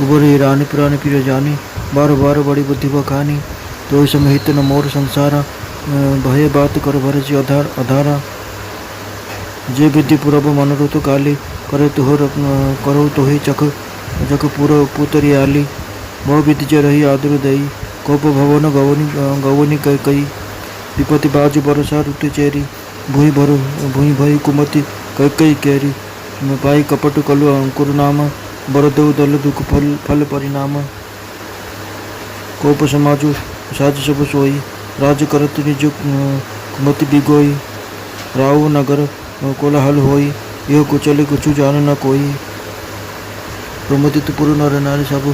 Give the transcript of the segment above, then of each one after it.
कुबरी रानी पुरानी पीर जानी, बार बार बड़ी बुद्धि बखानी। तो समहित न मोर संसारा, भय बात कर भरसी अधारा। जे विधि पूरब मनोरथ काली, करो तुहि चक जक पुतरी आली। बहु विधि जे रही आदर दई, कोप भवन गवनी कई। विपति बाजु बरसा ऋतु चेरी, भूई भई कुमति कई केरी। पाई कपट कलु अंकुर नाम, बरदेव दल दुख फल परिणाम। कोप समाजु साज सब सोई, राज करत निज कुमति बिगोई। राव नगर कोलाहल होई, यह कुचल कुछु जान न कोई। प्रमोदित पुर नर नारी सब,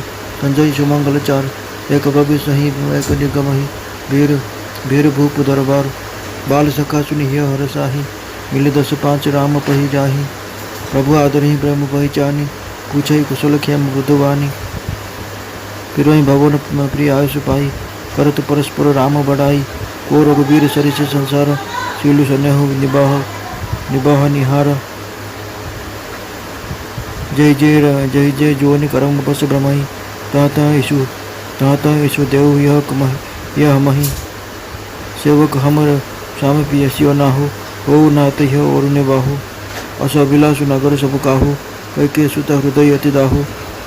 संजय सुमंगल चार। एक कवि सही एक निगम ही, भीर भूप दरबार। बाल सखा सुनि हिय हर साही, मिले 10 5 राम पही जाही। प्रभु आदरहि ब्रह्म पहिचानी, पूछई कुशल खेम मृदुवानी। फिरहि भवन प्रिय आयुष पाई, करत परस्पर राम बढ़ाई। को रघुबीर सरिस संसार, सीलु सनेहु निबाह निहार। जय जय जोनि करम बस ब्रह्महि, तहत ईशु देव यह मही। सेवक हमर श्याम पियसियो नाहु, हो नात और निबाहु। अस अभिलाषु नगर सब काहू, कैके सुत हृदय अति दाहु।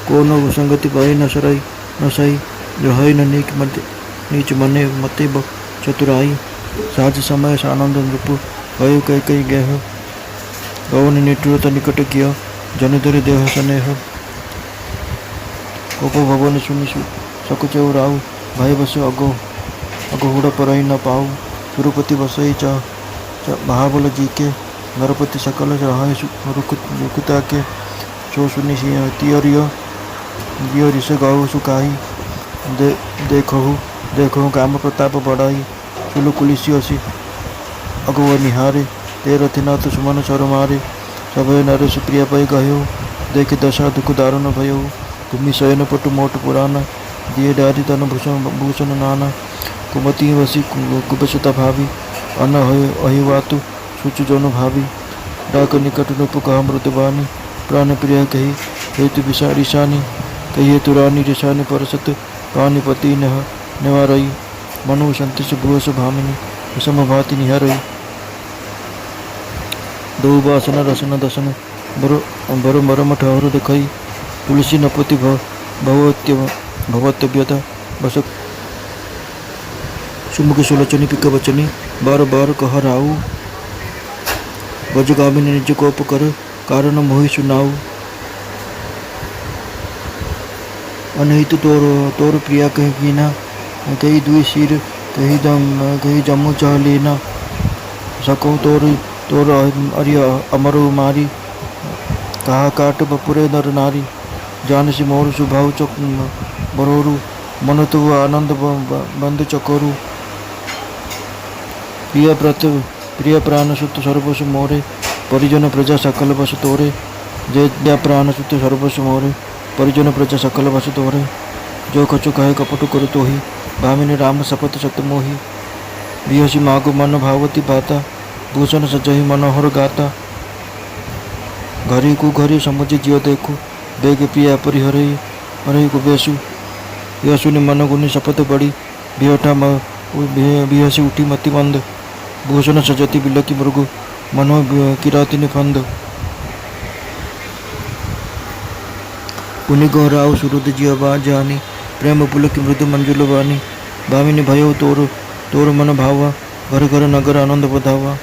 कोनो संगति पाई न सही, रही न नीच मने मते चतुराई। साज समय सानंद नृप, भयो कई गेह। गवन निठुरता निकट किया, जनिधर देह स्नेह। कोप भवन सुनि सकुचौ राउ, भाई बस अगहुड़ परही न पाऊ। सुरपति बसई महाबल जी के, नरपति सकल रहाय रुकुता के। सो सुनि तिय ऋष गौ सुकाही, देखहु काम प्रताप बढ़ाई। चुलु कुलिसियोसी अगुआ निहारे, ते रथिनाथ सुमन सर मारे। सभय नर सुप्रिया पै गयो, देख दशा दुख दारुण भयो। भूमि शयन पटु मोट पुराना, दिए डारी तन भूषण नाना। कुमति वसी कुबसता भावी, अन अहिवातु सुचु जनु भावी। डाक निकट रूप कहा मृदुबानी, प्राण प्रिय कही हेतु रिशानी। कहिए तुरानी रिशानी परसत, पानीपति निवारई। मनु संतोष भुवस भामिनी, विषम भाति निहरई। दो बासन रसन दसन, बर मरम ठहर देखई। तुलसी नपति भवत्यव्यता बस, सुमुख सुलोचनी पिक बचनी। बार बार कह राऊ, बजगामिनी निज कोप कर, कारण मोहि सुनाऊ। अनहित तोर प्रिया कही कीना, कही दुई सिर कही जम्मू चाह लेना। सको तोर अरिय अमरु मारी, कहा काट बपुरे नर नारी। जानसी मोर सुभाव चक बरोरु, मन तो आनंद बंद चकोरु। प्रिय प्राण सुत सर्वस्व मोरे, परिजन प्रजा सकल बस तोरे। जय प्राण सुत सर्वस्व मोरे, परिजन प्रजा सकल बस तोरे। जो कछु कहे कपटु करु तोहि, भामिनी राम शपथ सत मोहि। बिहसी मागु मन भावती बाता, भूषण सजहि मनोहर गाता। घरी को घरी समुझ जियो देखु, बेग प्रिया परिहरई कुबेसु। यह सुनि मन गुनि शपथ बड़ी, बिहसी उठी मति मंद। भूषण सजति बिलकी मृगु, मनो किराति निफंद। पुनि गौराव सुरुद जिय जानी, प्रेम पुलकी मृदु मंजुल वानी। भामिनी भयो तोर मन भावा, घर घर नगर आनंद बधावा।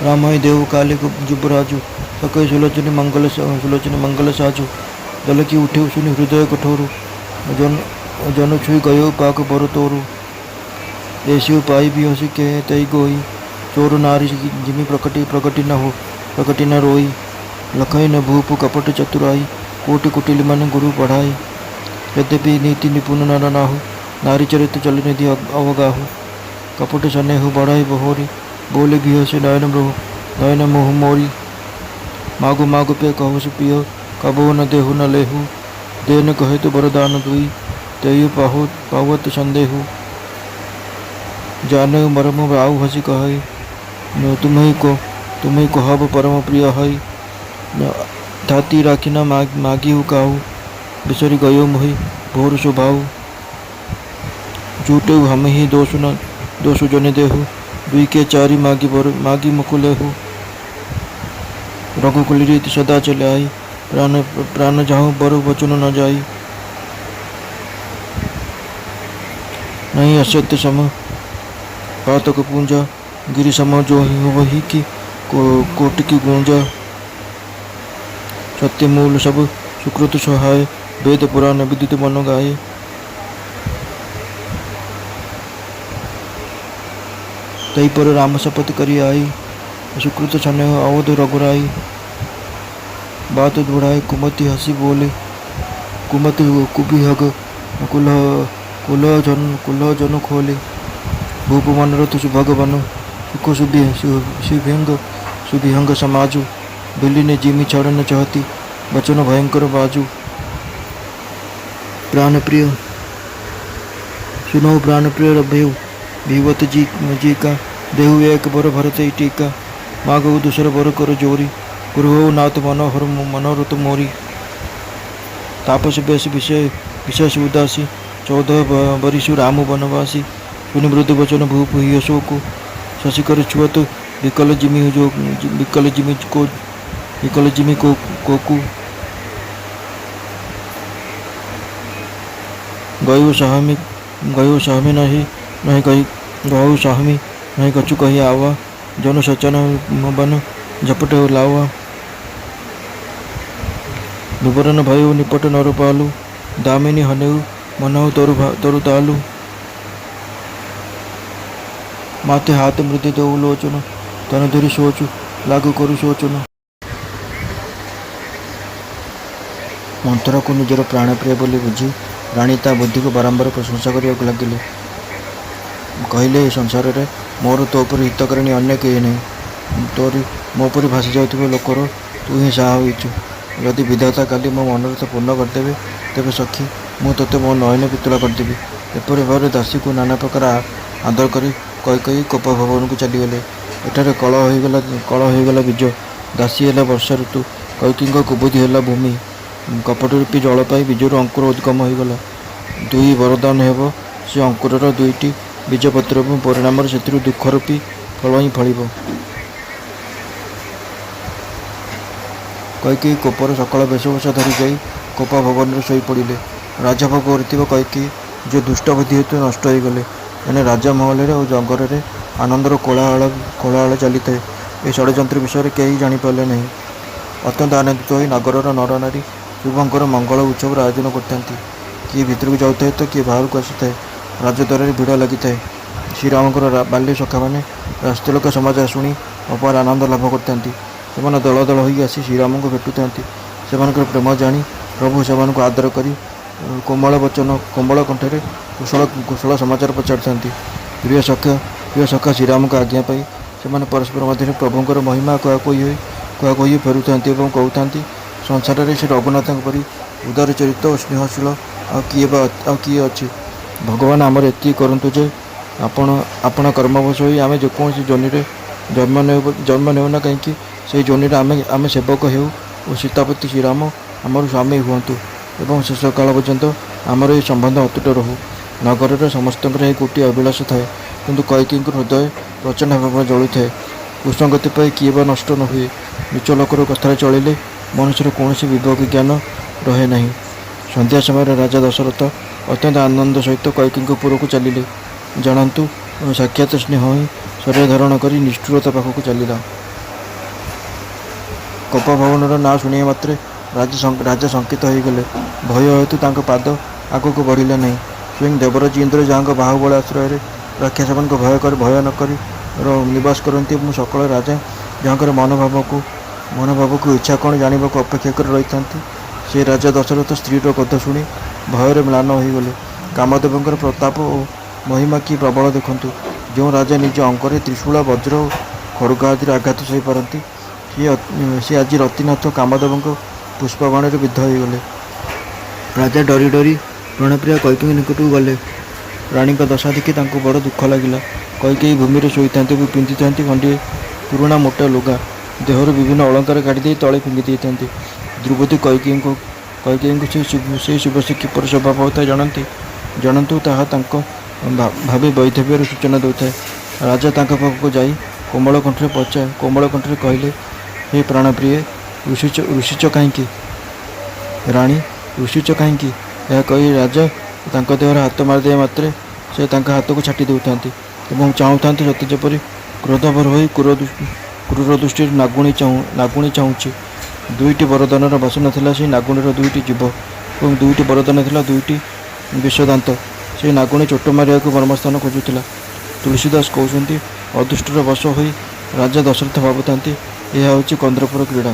रामाय देव काले जुबराजु, सकय सुलोचनी मंगल साजु। दल की उठे सुनि हृदय कठोरु, जनु छुई गयो पाक बर तोरु। ऐसी पाई बिहसी के तई गोई, चोर नारी जिमि प्रकटी न रोई। लखई न भूप कपट चतुराई, कोटि कुटिल मन गुरु पढ़ाई। यद्यपि नीति निपुण नर नाहु, नारी चरित चल निधि अवगाहु। कपट सनेहु बढ़ाई बहोरी, बोले बिहसी नयन मोह मोरी। मागु पे कहु सुपियो, कबहु न देहु न लेहु। देन कहे तो वरदान दुई, तेयु पावत संदेहु। जाने मरम राउ हसी कहे, तुम्हें को हब परम प्रिय है। धाती राखी न मागी हूँ काहू, बिसरी गयो मोहि भोर शोभाऊ। झूठे हम ही दोषु जन देहु, दुई के चारि मागी मुकुलेहु। रघुकुल रीति सदा चले आई, प्राण जाहु बरु वचन न जाई। नहीं असत्य सम पातक पूंजा, गिरि सम जो ही वही की कोटि की गूंजा। सत्य मूल सब सुकृत सहाय, वेद पुराण विदित मन गाये। तही पर राम शपथ करी आई, सुकृत स्नेह अवध रघुराई। बात दुढ़ाए कुमति हसी बोले, कुमति कुबिहग कुल जन खोले। भूप मनरथ सुभगवन, सुख सुभिहंग समाजु। बिल्ली ने जिमी छड़न चाहती, बचन भयंकर बाजू। प्राण प्रिय सुनो प्राण प्रिय रभेऊ, भीवत जी का देहु एक बर भरत टीका। मागो दूसर बर कर जोरी, गुरु नाथ मनोरथ मोरी। तापस बेश विशेष उदासी, 14 बरिसु राम बनवासी। सुनि मृदु वचन भूप ही अशोक, शशिकर छुअत विकल जिमी कोकू। गयो साहमी नहीं कही गहु साहमी नहीं कछु कही आवा। जन सचन बन झपट लावा। विवरण भयो निपट नर पालू, दामिनी हनेऊ मनहु तरु तालू। माथे हाथ मृदि देऊ लोचन, तन धरी सोचु लागू करू सोचन। मंथरा को निजर प्राणप्रिय बोली बुझी राणी ता बुद्धि को बारंबार प्रशंसा करने लगिले। कहले संसार रे मोर तो पर हितकरणी अन्य कहीं नहीं। तोरी मो पर भासी जाउथिबो लोकर तू ही साहा होइछु। यदि विधाता काली मो मनोरथ पूर्ण करदेवे, तेरे सखी मु तोते मो नयन पितुला करदेवी। एपरि भाव दासी को नाना प्रकार आदर करी कई कोप भवन को चलीगले। एठारे कल होगला बीज, दासी है वर्षा ऋतु। कैकी कुबुद्धि है भूमि, कपट रूपी जल पाई बीजर अंकुर उद्गम होगला। दुई वरदान हेब से अंकुरर दुईटी बीजपत्र, परिणाम से दुख रूपी फल ही फल। कैकी कोपर सकल वेशभूषा धरी जाई कोपा भवन शोई पड़े। राजा भोग कर कैकी जो दुष्ट बुद्धि हेतु नष्ट हो गले। एने राजा महल और जंगल में आनंदर कोलाहल चली था। ये षड्यंत्र विषय में कहीं जापारे नहीं। अत्यंत आनंदित हो नगर नर नारी शुभंकर मंगल उत्सव आयोजन करते। किए भितर को जाए तो किए बाहर को आसी था। राजद्वार भिड़ लगी था। श्रीराम बाल्य सखा मैंने रास्तिलोक समाचार शुणी अपार आनंद लाभ करते। दल दल हो आसी श्रीराम को भेटुता। से प्रेम जानी प्रभु से आदर कर कोमल वचन कोमल कंठे कुशल समाचार पचारि। प्रिय सखा श्रीराम को आज्ञा पाई से परस्पर मध्य प्रभुंर महिमा कही फेरुता कहता। संसार में से रघुनाथ परी उदार चरित्र और स्नेहशील आ किए अच्छी। भगवान आमर एति करतु जे आपण कर्मवश हो आम जेकोसी जोनि जन्म नेउना कहीं से जोनि आम सेवक हो और सीतापति श्रीराम आमर स्वामी हूँ एवं शेष काल पर्यंत आमर ये संबंध अतुट रहू। नगर समस्त गोटे अभिलाष थाए किंतु कैकी हृदय प्रचंड भाव जलु थाए। कृष्णगति पाई किए बा नष्ट न हुए। नीच लोकर कथा चलिले मनुष्यर कौन विवेक ज्ञान रहे नहीं। संध्या समय राजा दशरथ अत्यंत आनंद सहित कैकी पुर को चलिले। जानतु साक्षात स्नेह ही शरीर धारण कर निष्ठुरता पाखक चलला। कोपा भवन ना शुणा मात्रे राजा शंकित हो गले। भय हेतु पाद आग को बढ़ला नहीं। स्वयं देवराज इंद्र जहाँ बाहुबल आश्रय राक्षस को भय नक निवास करती। सकल राजा जहाँ मनोभाव को इच्छा कौन जानवा को अपेक्षा कर रही था। से राजा दशरथ स्त्रीर कथा शुणी भयर म्लान हो गले। कामदेव प्रताप और महिमा कि प्रबल देखु। जो राजा निज अंक त्रिशूल वज्र और खड़ग आदि आघात सही पारती सी आज रतिनाथ कामदेव पुष्पबाण विद्ध हो गले। राजा डरी डरी प्राणप्रिया कैकी निकट गले। राणी का दशा देखी बड़ दुख लगिला। कैकी भूमि शोई था पिंधि था खंडे पुराणा मोटा लुगा। देहर विभिन्न अलंकार काढ़ी तले फिंगी था। द्रुपदी कैकेयी से शुभसी किपर स्वभाव होता जानतु ताहा तांको भावी वैधव्यर सूचना देउଥାଏ। राजा तांका पाखକୁ ଯାଇ कोमल कंठरे कहले, हे प्राणप्रिय, ऋषिच कहीं राणी ऋषिच कहीं। यह कही राजा तांका देहर हाथ मारिदिया मात्रे से तांका हाथ को छाटी देउथांती एवं चाहूथांती सते जेपरि क्रोधभर होई क्रूर दृष्टि नागुणी चाहूची। दुईटी वरदानर बासना थिला से नागुणीर दुईटी जीव और दुईटी वरदान थिला दुईटी विषदांत। से नागुणी चोट मारिया मर्मस्थान खोजुला। तुलसीदास कहते अदृष्टर वश हो राजा दशरथ भावुता यह हूँ कंद्रपुर क्रीड़ा।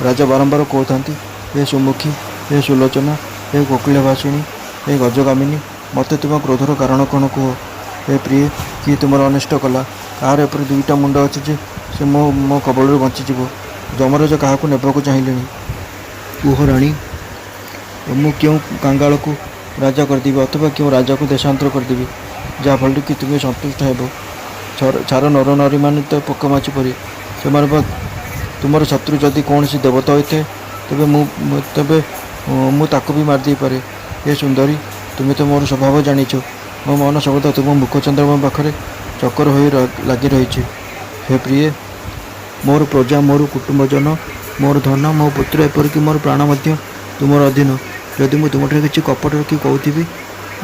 राजा बारंबार कहते, हे सुमुखी, हे सुलोचना, हे कोकिल भाषिणी, हे गजगामिनी, मत तुम क्रोधर कारण कौन कह। हे प्रिय, किए तुम अनिष्ट कला? कार एपर दुईटा मुंड अच्छे जे से मो कबल बंचीज। जमराज क्या नेबाक चाहिए? कुह राणी, मु क्यों कांगाल को राजा करदेवी अथवा क्यों राजा को देशांतर करदेवी जहाँफल कि तुम्हें संतुष्ट हो। छार नर नारी मान तो पकामाची परी से तुम शत्रु जदि कौन सी देवता होते तेबे मुझे भी मारदे पारे। हे सुंदरी, तुम्हें तो मोर स्वभाव जानीच। मो मन सर्वदा तुम मुख चंद्रमा पाखे चक्कर हो लगी रही। हे प्रिय, मोर प्रजा, मोर कुटुंबजन, मोर धन, मो पुत्र, एपरिक मोर प्राण तुमर अधीन। जदि मुझे तुम किसी कपट रखी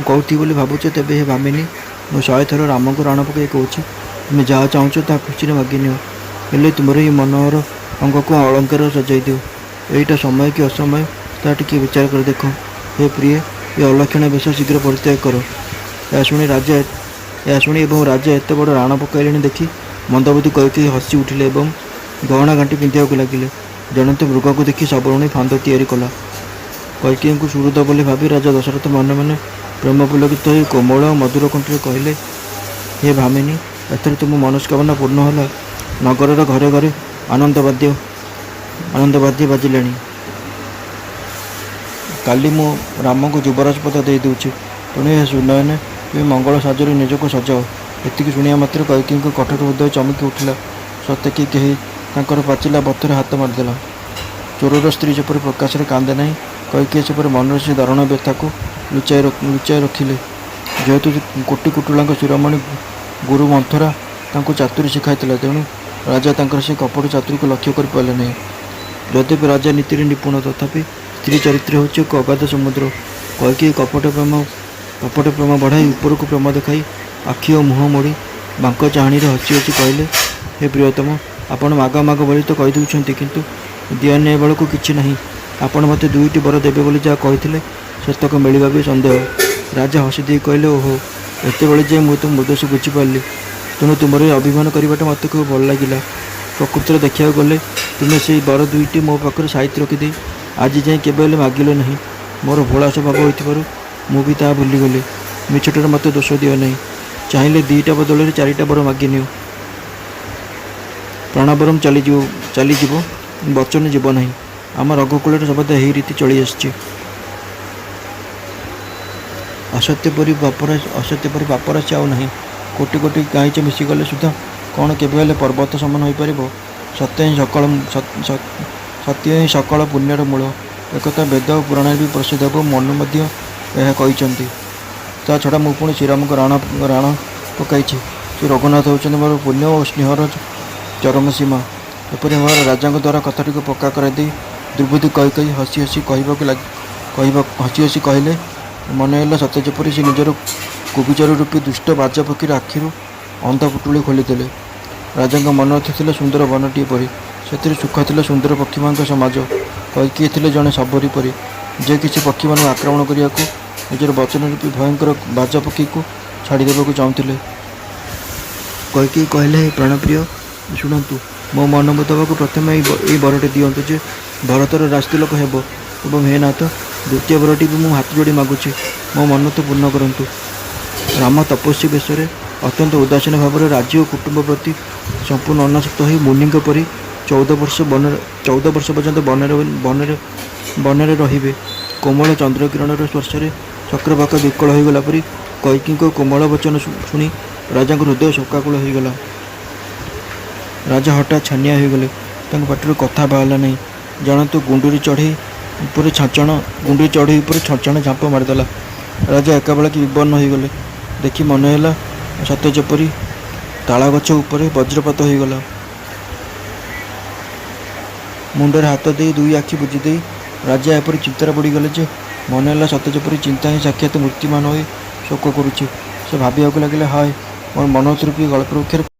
कहती बोली भावुच तेबे हे भामिनी, मु 100 थर राम को राण पकई कहूँ, तुम्हें जहाँ चाहूच ता खुशी मागि नियो। हेले तुमर ये मनोहर अंग को अलंकार सजाई दियो। यहीटा समय कि असमय ता टिके विचार कर देख। हे प्रिय, ये अलक्षण बेश शीघ्र परित्याग कर। यह शुणी राजा एत बड़ राण पकईले देखी मंदबुद्धि कैकेयी हसी उठिले और गहना घाटी पिंधा लगिले। जड़े तो मृग को देखी सबरुणी फांद तैयारी कला। कैकेयी को सुहृद बोली भावी राजा दशरथ मन मन प्रेम पुलकित हो कोमल और मधुर कंठरे कहले, हे भामिनी, एथर तुम मनस्कामना पूर्ण है। नगर घरे घरे आनंदवाद्य बाजिले। काली मु राम को युवराज पद दे दूची, तेणु यह सुनयने तुम्हें मंगल साजर निजक सजाओ। एति शुणा मात्र कैकेयी कठोर हृदय चमकी उठिला। सत्य कि कहीं पाचिला बथर हाथ मारिदेला। चोरर स्त्री जपर प्रकाश कांदे ना, कैकेयी सेपर मन से दारुण व्यथा को लुचाई रखिले। जेहेतु कोटि कुटुला शिरोमणि गुरु मंथरा चातुरी शिखाई, तेणु राजा से कपट चातुरी को लक्ष्य कर पारे नहीं। यद्यपि राजा नीति निपुण, तथापि स्त्री चरित्र हूँ एक अगाध समुद्र। कैकेयी कपट प्रेम बढ़ाई ऊपर को प्रेम देखाई आखि और मुह मोड़ी बांक चाहाणी हसी हसी कहले, हे प्रियतम, आपण माग बोली तो कहीदे किंतु दिया बेल को किसी ना। आपण मत दुईटी वर देवे बोली जहाँ कहते सेतक मिलवा भी संदेह। राजा हसी दी कहले, ओहो, एत बड़े जाए मुझे तुम उद्देश्य बुझीपारि। तेणु तुम अभिमान करवाटा मत खूब भल लगे। प्रकृति देखा गले तुम्हें से वर दुईटी मो पाखे साइती रखिदे आज जाए केवल मागिल ना। मोर भोला स्वभाव हो मुझे ता भूलीगली। मिछटर मत दोष दियो नहीं। चाहिए 2टा बदल 4टा वर मागि नियो। प्राणबरम चलीज वचन जीव ना। आम रघुकूल सर्वदा यही रीति चली आसी। असत्य परी पापराशी आउ ना। कोटि कोटि गाईच मिशीगले सुधा कौन केवल पर्वत समान हो पार। सत्य ही सकल पुण्यर मूल। एक वेद और पुराण भी प्रसिद्ध हो। मनु कहते ता छड़ा मु पुणी श्रीराम को राण पकई। श्री रघुनाथ होती मोर पुण्य और स्नेहर चरम सीमा। एपरी मोर राजा द्वारा कथाटी को पक्का कर द्रुपदी कैकेयी हसी हसी कहले, मन है सत्य जपरी से निजर कुबिचर रूपी दुष्ट बाजा पक्षी आखिर अंधा पुटुली खोलीदे। राजा मन थी सुंदर बनटीए परी, से सुख थी सुंदर पक्षी मान समाज। कैकेयी थे जड़े सबरी परी जे किसी पक्षी मान आक्रमण करने को निजर वचन रूपी भयंकर बाजा पक्षी को छाड़देवा चाहूले। कैकेयी कहले, प्राणप्रिय शुणु, मो मन मुताबक प्रथम ये वरटी दिंतु जे भरतर राजतिलक हो। हे नाथ, द्वितीय वरटी भी मुझे हाथ जोड़ी मागुची, मो मन तो पूर्ण करंतु। राम तपस्वी बेश अत्यंत उदासीन भाव राज्य और कुटुंब प्रति संपूर्ण अनासक्त हो मुनि परी 14 वर्ष पर्यंत बनरे रे। कोमल चंद्रकिरण स्पर्श चक्रवाक विकल होगला परी कैकेयी कोमल वचन शुणी राजा हृदय शोकाकुल होगला। राजा हठात छानिया होगले। ତାଙ୍କ ପାଟିରୁ କଥା ବାହାରିଲା ନାହିଁ। ଜାଣନ୍ତୁ ଗୁଣ୍ଡୁରି ଚଢ଼େଇ ଉପରେ ଛଞ୍ଚଣ ଝାମ୍ପ ମାରିଦେଲା। ରାଜା ଏକାବେଳକେ ବିବର୍ଣ୍ଣ ହୋଇଗଲେ। ଦେଖି ମନେ ହେଲା ସତେ ଯେପରି ତାଳ ଗଛ ଉପରେ ବଜ୍ରପାତ ହୋଇଗଲା। ମୁଣ୍ଡରେ ହାତ ଦେଇ ଦୁଇ ଆଖି ବୁଜି ଦେଇ ରାଜା ଏପରି ଚିନ୍ତାରେ ପଡ଼ିଗଲେ ଯେ ମନେ ହେଲା ସତେ ଯେପରି ଚିନ୍ତା ହିଁ ସାକ୍ଷାତ ମୂର୍ତ୍ତିମାନ ହୋଇ ଶୋକ କରୁଛି। ସେ ଭାବିବାକୁ ଲାଗିଲେ, ହାୟ ମୋର ମନୋତୃପୀ ଗଳ୍ପ ବୃକ୍ଷରେ